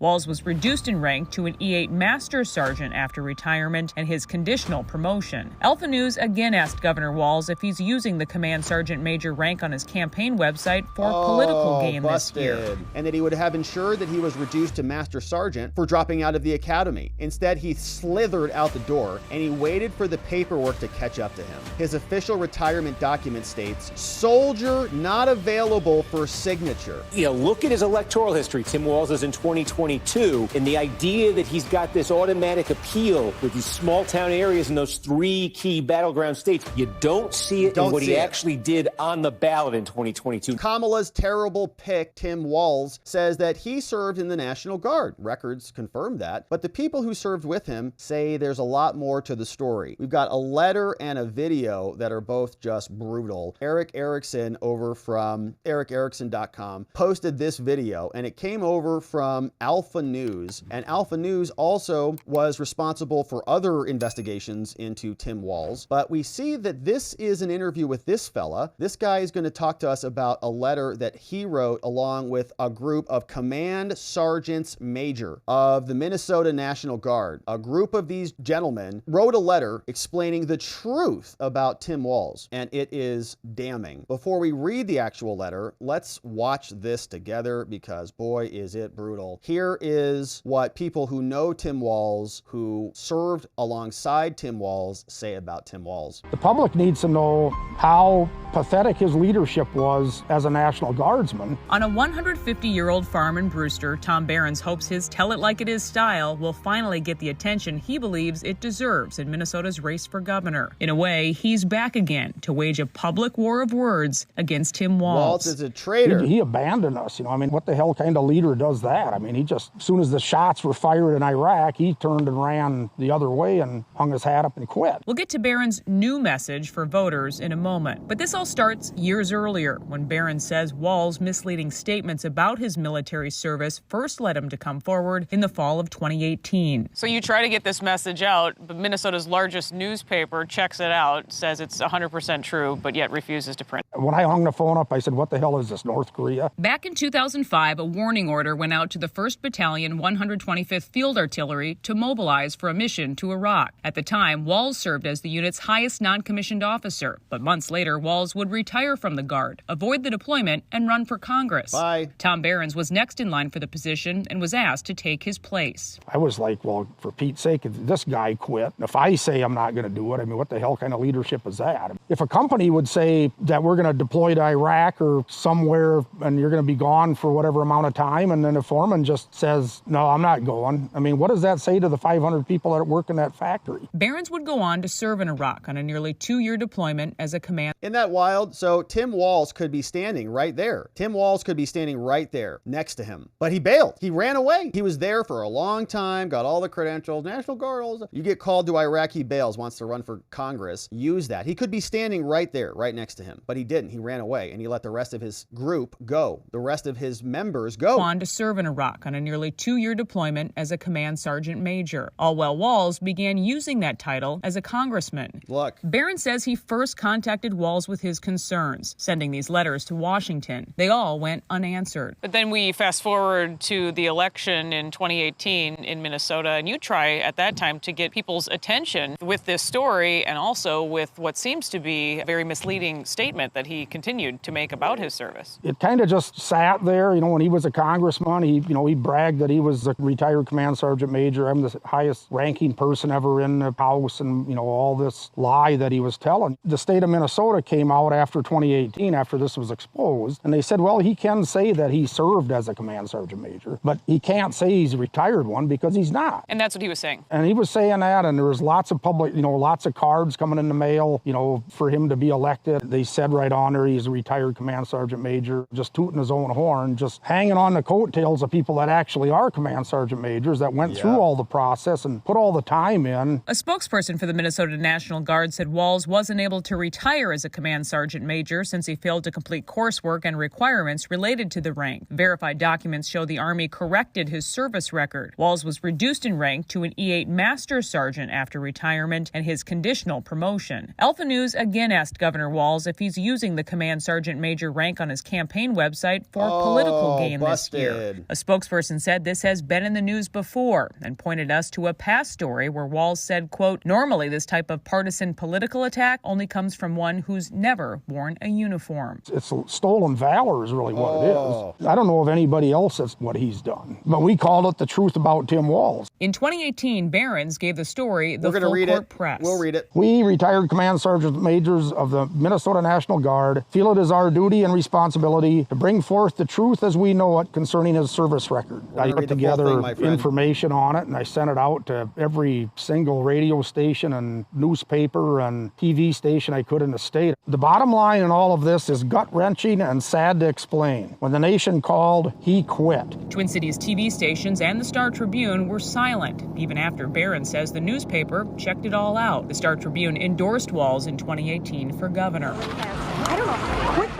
Walz was reduced in rank to an E8 Master Sergeant after retirement and his conditional promotion. Alpha News again asked Governor Walz if he's using the Command Sergeant Major rank on his campaign website for political gain this year. And that he would have ensured that he was reduced to Master Sergeant for dropping out of the academy. Instead, he slithered out the door and he waited for the paperwork to catch up to him. His official retirement document states, "Soldier not available for signature." Look at his electoral history. Tim Walz is in 2022, and the idea that he's got this automatic appeal with these small town areas in those 3 key battleground states, you don't see it in what he actually did on the ballot in 2022. Kamala's terrible pick, Tim Walz, says that he served in the National Guard. Records confirm that, but the people who served with him say there's a lot more to the story. We've got a letter and a video that are both just brutal. Eric Erickson over from ericerickson.com posted this video, and it came over from Alpha News, and Alpha News also was responsible for other investigations into Tim Walz. But we see that this is an interview with this fella. This guy is going to talk to us about a letter that he wrote along with a group of Command Sergeants Major of the Minnesota National Guard. A group of these gentlemen wrote a letter explaining the truth about Tim Walz, and it is damning. Before we read the actual letter, let's watch this together because boy is it brutal. Here is what people who know Tim Walz, who served alongside Tim Walz, say about Tim Walz. The public needs to know how pathetic his leadership was as a National Guardsman. On a 150-year-old farm in Brewster, Tom Behrens hopes his tell-it-like-it-is style will finally get the attention he believes it deserves in Minnesota's race for governor. In a way, he's back again to wage a public war of words against Tim Walz. Walz is a traitor. He abandoned us, I mean, what the hell kind of leader does that? I mean, he just, as soon as the shots were fired in Iraq, he turned and ran the other way and hung his hat up and quit. We'll get to Behrens' new message for voters in a moment, but this all starts years earlier when Behrens says Walz' misleading statements about his military service first led him to come forward in the fall of 2018. So you try to get this message out, but Minnesota's largest newspaper checks it out, says it's 100% true, but yet refuses to print. When I hung the phone up, I said, what the hell is this, North Korea? Back in 2005, a warning order went out to the 1st Battalion, 125th Field Artillery to mobilize for a mission to Iraq. At the time, Walz served as the unit's highest non-commissioned officer, but months later, Walz would retire from the Guard, avoid the deployment, and run for Congress. Bye. Tom Behrens was next in line for the position and was asked to take his place. I was like, well, for Pete's sake, if this guy quit, if I say I'm not going to do it, I mean, what the hell kind of leadership is that? If a company would say that we're going to deploy to Iraq or somewhere and you're going to be gone for whatever amount of time, and then a foreman just says, no, I'm not going. I mean, what does that say to the 500 people that work in that factory? Behrens would go on to serve in Iraq on a nearly 2-year deployment as a command. Isn't that wild? So Tim Walz could be standing right there. Tim Walz could be standing right there next to him. But he bailed. He ran away. He was there for a long time, got all the credentials, National Guard. You get called to Iraq, he bails, wants to run for Congress. Use that. He could be standing right there, right next to him. But he didn't. He ran away and he let the rest of his group go. The rest of his members go. On to serve in Iraq on a nearly 2-year deployment as a Command Sergeant Major. All while Walz began using that title as a congressman. Look. Behrens says he first contacted Walz with his concerns, sending these letters to Washington. They all went unanswered. But then we fast forward to the election in 2018 in Minnesota, and you try at that time to get people's attention with this story and also with what seems to be a very misleading statement that he continued to make about his service. It kind of just sat there, when he was a congressman, he bragged that he was a retired Command Sergeant Major. I'm the highest ranking person ever in the House, and, all this lie that he was telling. The state of Minnesota came out after 2018, after this was exposed, and they said, well, he can say that he served as a Command Sergeant Major, but he can't say he's a retired one because he's not. And that's what he was saying. And he was saying that, and there was lots of public, lots of cards coming in the mail, for him to be elected. They said right on there he's a retired Command Sergeant Major, just tooting his own horn, just hanging on the coattails of people that actually are Command Sergeant Majors that went through all the process and put all the time in. A spokesperson for the Minnesota National Guard said Walz wasn't able to retire as a Command Sergeant Major since he failed to complete coursework and requirements related to the rank. Verified documents show the Army corrected his service record. Walz was reduced in rank to an E8 Master Sergeant after retirement and his conditional promotion. Alpha News again asked Governor Walz if he's using the Command Sergeant Major rank on his campaign website for political gain this year. A spokesperson spokesperson said this has been in the news before and pointed us to a past story where Walz said, quote, normally this type of partisan political attack only comes from one who's never worn a uniform. It's stolen valor is really what it is. I don't know of anybody else that's what he's done. But we called it the truth about Tim Walz. In 2018, Barron's gave the story the full court press. We'll read it. We, retired command sergeant majors of the Minnesota National Guard, feel it is our duty and responsibility to bring forth the truth as we know it concerning his service record. I put together information on it, and I sent it out to every single radio station and newspaper and TV station I could in the state. The bottom line in all of this is gut-wrenching and sad to explain. When the nation called, he quit. Twin Cities TV stations and the Star Tribune were silent, even after Barron says the newspaper checked it all out. The Star Tribune endorsed Walz in 2018 for governor.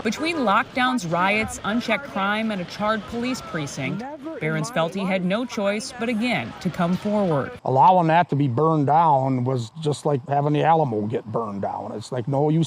Between lockdowns, riots, unchecked crime, and a charred police precinct, Barron's felt he had no choice but again to come forward. Allowing that to be burned down was just like having the Alamo get burned down. It's like, no, you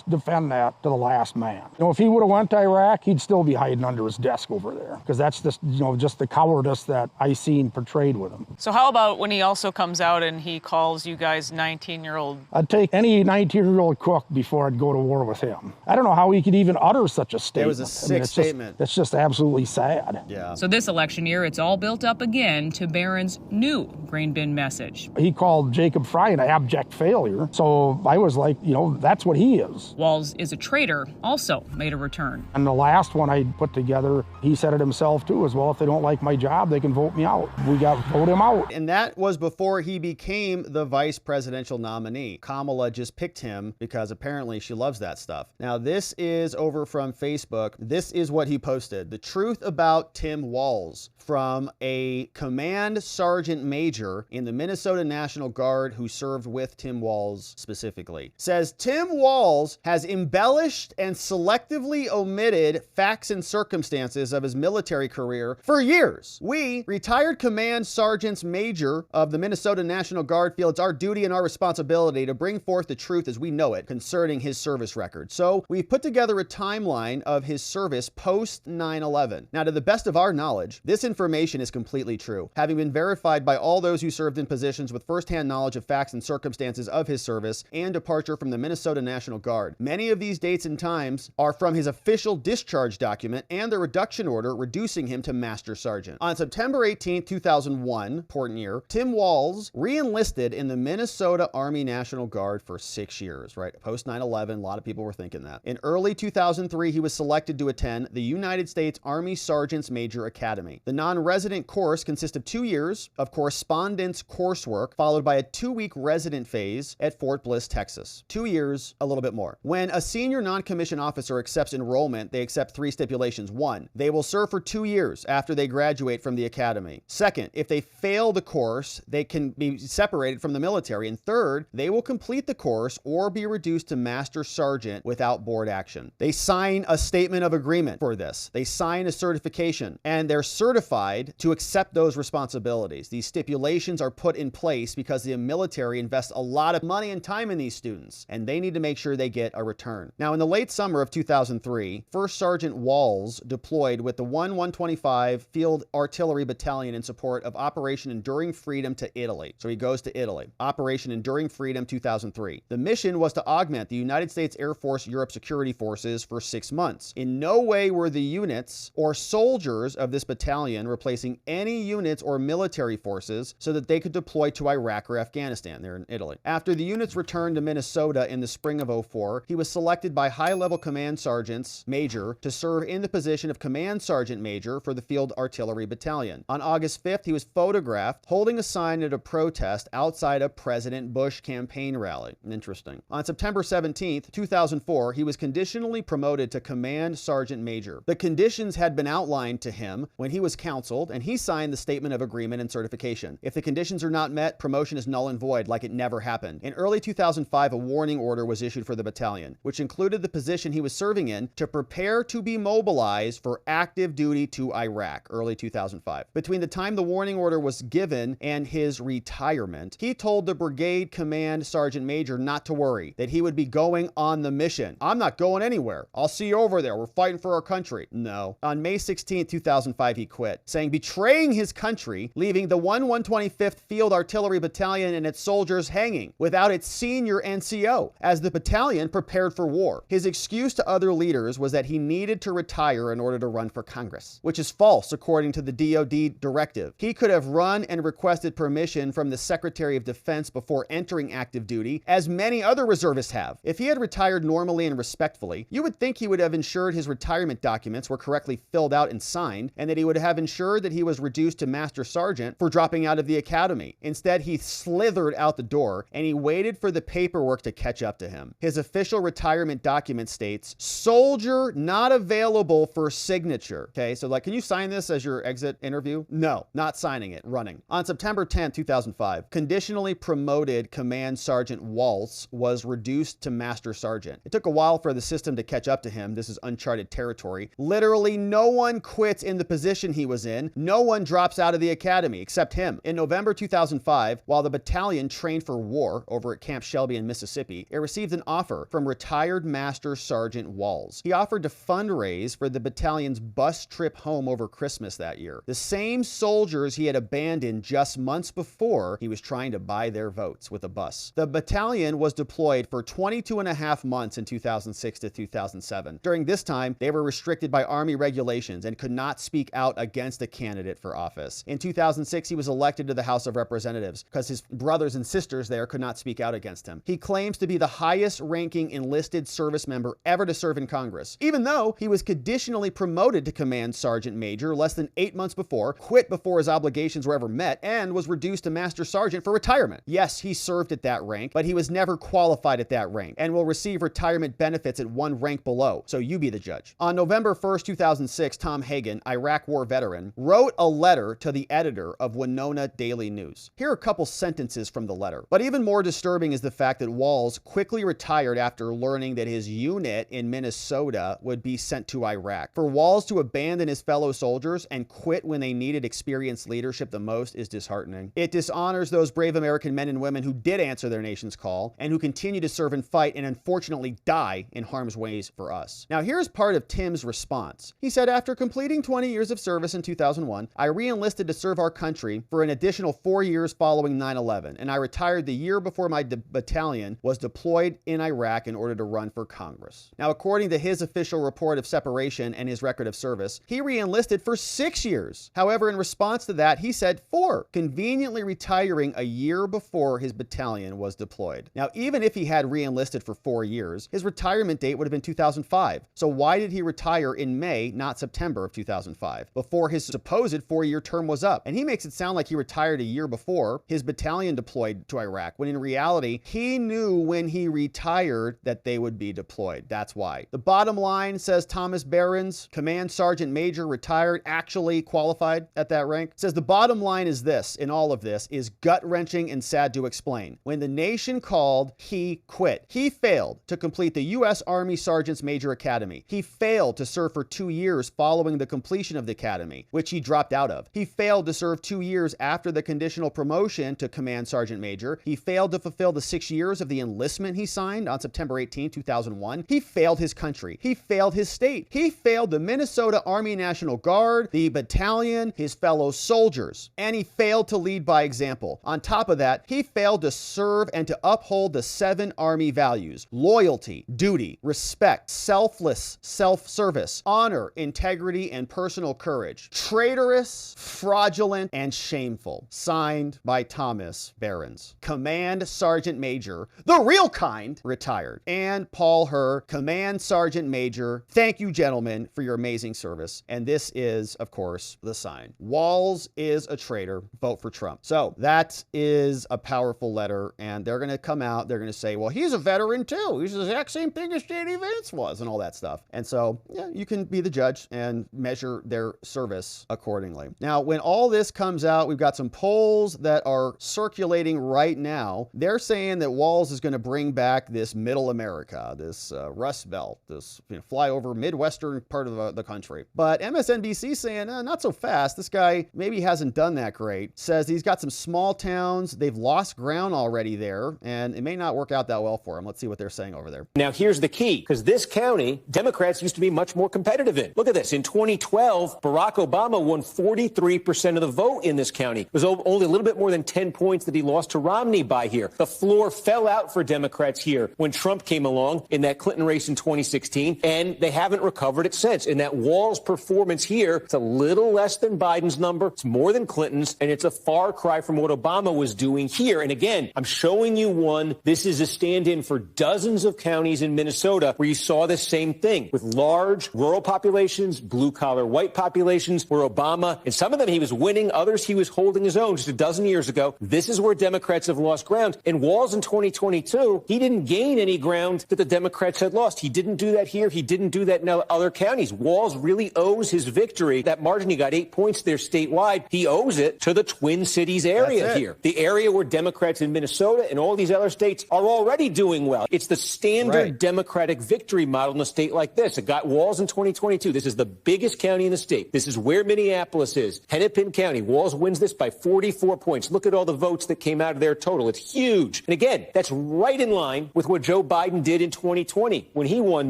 defend that to the last man. You know, if he would have went to Iraq, he'd still be hiding under his desk over there, because that's just, just the cowardice that I seen portrayed with him. So how about when he also comes out and he calls you guys 19-year-old? I'd take any 19-year-old cook before I'd go to war with him. I don't know how he could even utter such a statement. It was a sick statement. It's just absolutely sad. Yeah. So this election year, it's all built up again to Barron's new grain bin message. He called Jacob Fry an abject failure. So I was like, that's what he is. Walz is a traitor also made a return. And the last one I put together, he said it himself too as well. If they don't like my job, they can vote me out. We got to vote him out. And that was before he became the vice presidential nominee. Kamala just picked him because apparently she loves that stuff. Now, this is over from Facebook. This is what he posted. The truth about Tim Walz, from a command sergeant major in the Minnesota National Guard who served with Tim Walz specifically. Says Tim Walz has embellished and selectively omitted facts and circumstances of his military career for years. We, retired command sergeants major of the Minnesota National Guard, feel it's our duty and our responsibility to bring forth the truth as we know it concerning his service record. So we've put together a timeline of his service post 9/11. Now, to the best of our knowledge, this information is completely true, having been verified by all those who served in positions with firsthand knowledge of facts and circumstances of his service and departure from the Minnesota National Guard. Many of these dates and times are from his official discharge document and the reduction order reducing him to Master Sergeant. On September 18, 2001, important year, Tim Walz re-enlisted in the Minnesota Army National Guard for 6 years, right? Post 9/11, a lot of people were thinking that. In early 2003, he was selected to attend the United States Army Sergeants Major Academy. The non-resident course consists of 2 years of correspondence coursework, followed by a 2-week resident phase at Fort Bliss, Texas. 2 years, a little bit more. When a senior non-commissioned officer accepts enrollment, they accept 3 stipulations. 1, they will serve for 2 years after they graduate from the academy. 2nd, if they fail the course, they can be separated from the military. And 3rd, they will complete the course or be reduced to Master Sergeant without board action. They sign a statement of agreement for this. They sign a certification, and they're certified to accept those responsibilities. These stipulations are put in place because the military invests a lot of money and time in these students, and they need to make sure they get a return. Now, in the late summer of 2003, First Sergeant Walz deployed with the 125 Field Artillery Battalion in support of Operation Enduring Freedom to Italy. So he goes to Italy. Operation Enduring Freedom 2003. The mission was to augment the United States Air Force Europe Security Forces for 6 months. In no way were the units or soldiers of this battalion replacing any units or military forces so that they could deploy to Iraq or Afghanistan. They're in Italy. After the units returned to Minnesota in the spring of 2004, he was selected by high-level command sergeants major to serve in the position of command sergeant major for the Field Artillery Battalion. On August 5th, he was photographed holding a sign at a protest outside a President Bush campaign rally. Interesting. On September 17th, 2004, he was conditionally promoted to command sergeant major. The conditions had been outlined to him when he was counseled, and he signed the statement of agreement and certification. If the conditions are not met, promotion is null and void, like it never happened. In early 2005, a warning order was issued for the battalion, which included the position he was serving in to prepare to be mobilized for active duty to Iraq, early 2005. Between the time the warning order was given and his retirement, he told the brigade command sergeant major not to worry, that he would be going on the mission. I'm not going anywhere. I'll see you over there. We're fighting for our country. No. On May 16, 2005, he quit, saying betraying his country, leaving the 125th Field Artillery Battalion and its soldiers hanging without its senior NCO as the battalion prepared for war. His excuse to other leaders was that he needed to retire in order to run for Congress, which is false according to the DoD directive. He could have run and requested permission from the Secretary of Defense before entering active duty, as many other reservists have. If he had retired normally and respectfully, you would think he would have ensured his retirement documents were correctly filled out and signed, and that he would have ensured that he was reduced to Master Sergeant for dropping out of the academy. Instead, he slithered out the door, and he waited for the paperwork to catch up to him. His official retirement document states, soldier not available for signature. Okay, so like, can you sign this as your exit interview? No, not signing it, running. On September 10, 2005, conditionally promoted Command Sergeant Walz was reduced to Master Sergeant. It took a while for the system to catch up to him. This is uncharted territory. Literally no one quits in the position he was in. No one drops out of the academy except him. In November 2005, while the battalion trained for war over at Camp Shelby in Mississippi, it received an offer from retired Master Sergeant Walz. He offered to fundraise for the battalion's bus trip home over Christmas that year. The same soldiers he had abandoned just months before, he was trying to buy their votes with a bus. The battalion was deployed for 22 and a half months in 2006 to 2007. During this time, they were restricted by Army regulations and could not speak out against a candidate for office. In 2006, he was elected to the House of Representatives because his brothers and sisters there could not speak out against him. He claims to be the highest ranking enlisted service member ever to serve in Congress, even though he was conditionally promoted to Command Sergeant Major less than 8 months before, quit before his obligations were ever met, and was reduced to Master Sergeant for retirement. Yes, he served at that rank, but he was never qualified at that rank and will receive retirement benefits at one rank below, so you be the judge. On November 1st, 2006, Tom Hagen, Iraq War veteran, wrote a letter to the editor of Winona Daily News. Here are a couple sentences from the letter. But even more disturbing is the fact that Walz quickly retired after learning that his unit in Minnesota would be sent to Iraq. For Walz to abandon his fellow soldiers and quit when they needed experienced leadership the most is disheartening. It dishonors those brave American men and women who did answer their nation's call and who continue to serve and fight and unfortunately die in harm's way for us. Now here's part of Tim's response. He said, after completing 20 years of service in 2001, I re-enlisted to serve our country for an additional 4 years following 9/11, and I retired the year before my battalion was deployed in Iraq in order to run for Congress. Now, according to his official report of separation and his record of service, he re-enlisted for 6 years. However, in response to that, he said 4, conveniently retiring a year before his battalion was deployed. Now, even if he had re-enlisted for 4 years, his retirement date would have been 2005. So why did he retire in May, not September of 2005, before his supposed 4-year term was up? And he makes it sound like he retired a year before his battalion deployed to Iraq, when in reality, he knew when he retired that they would be deployed. That's why. The bottom line, says Thomas Behrens, Command Sergeant Major, retired, actually qualified at that rank, says the bottom line is this, in all of this, is gut-wrenching and sad to explain. When the nation called, he quit. He failed to complete the U.S. Army Sergeant's Major Academy. He failed to serve for 2 years following the completion of the academy, which he dropped out of. He failed to serve 2 years after the conditional promotion to Command Sergeant Major. He failed to fulfill the 6 years of the enlistment he signed on September 18, 2001. He failed his country. He failed his state. He failed the Minnesota Army National Guard, the battalion, his fellow soldiers, and he failed to lead by example. On top of that, he failed to serve and to uphold the 7 Army values: loyalty, duty, respect, selfless self-service, honor, integrity, and personal courage. Traitorous, fraudulent, and shameful. Signed by Thomas Behrens, Command Sergeant Major, the real kind, retired. And Paul Herr, Command Sergeant Major. Thank you, gentlemen, for your amazing service. And this is, of course, the sign. Walz is a traitor. Vote for Trump. So that is a powerful letter, and they're going to come out. They're going to say, well, he's a veteran too. He's the exact same thing as J.D. Vance was, and all that stuff. And so, yeah, you can be the judge and measure their service accordingly. Now, when all this comes out, we've got some polls that are circulating right now. They're saying that Walz is going to bring back this middle America, this Rust Belt, this flyover Midwestern part of the country. But MSNBC saying, not so fast. This guy maybe hasn't done that great. Says he's got some small towns. They've lost ground already there, and it may not work out that well for him. Let's see what they're saying over there. Now, Now, here's the key, because this county, Democrats used to be much more competitive in. Look at this. In 2012, Barack Obama won 43% of the vote in this county. It was only a little bit more than 10 points that he lost to Romney by here. The floor fell out for Democrats here when Trump came along in that Clinton race in 2016, and they haven't recovered it since. And that Walz performance here, it's a little less than Biden's number, it's more than Clinton's, and it's a far cry from what Obama was doing here. And again, I'm showing you one. This is a stand-in for dozens of counties in Minnesota where you saw the same thing with large rural populations, blue-collar white populations, where Obama, and some of them he was winning, others he was holding his own just a dozen years ago. This is where Democrats have lost ground. And Walz in 2022, he didn't gain any ground that the Democrats had lost. He didn't do that here. He didn't do that in other counties. Walz really owes his victory. That margin, he got 8 points there statewide. He owes it to the Twin Cities area here, the area where Democrats in Minnesota and all these other states are already doing well. It's the standard Democratic victory model in a state like this. It got Walz in 2022. This is the biggest county in the state. This is where Minneapolis is. Hennepin County. Walz wins this by 44 points. Look at all the votes that came out of their total. It's huge. And again, that's right in line with what Joe Biden did in 2020 when he won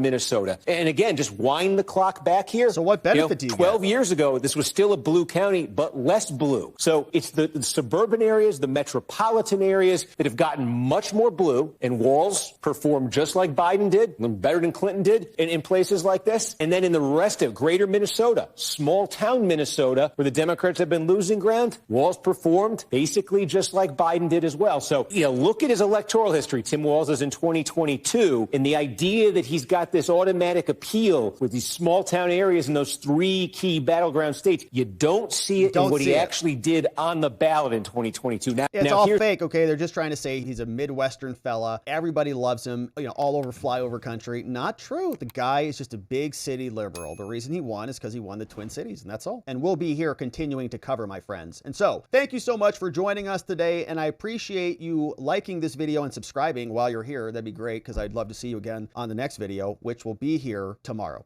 Minnesota. And again, just wind the clock back here. So what benefit do you 12 get? years ago, this was still a blue county, but less blue. So it's the suburban areas, the metropolitan areas that have gotten much more blue, and Walz performed just like Biden did, better than Clinton did in places like this. And then in the rest of greater Minnesota, small town Minnesota, where the Democrats have been losing ground, Walz performed basically just like Biden did as well. So, look at his electoral history. Tim Walz is in 2022, and the idea that he's got this automatic appeal with these small town areas in those three key battleground states, you don't see it in what he actually did on the ballot in 2022. It's all fake, okay? They're just trying to say he's a Midwestern fella. Everybody loves him, all over flyover country. Not true. The guy is just a big city liberal. The reason he won is because he won the Twin Cities, and that's all. And we'll be here continuing to cover, my friends. And so, thank you so much for joining us today, and I appreciate you liking this video and subscribing while you're here. That'd be great, because I'd love to see you again on the next video, which will be here tomorrow.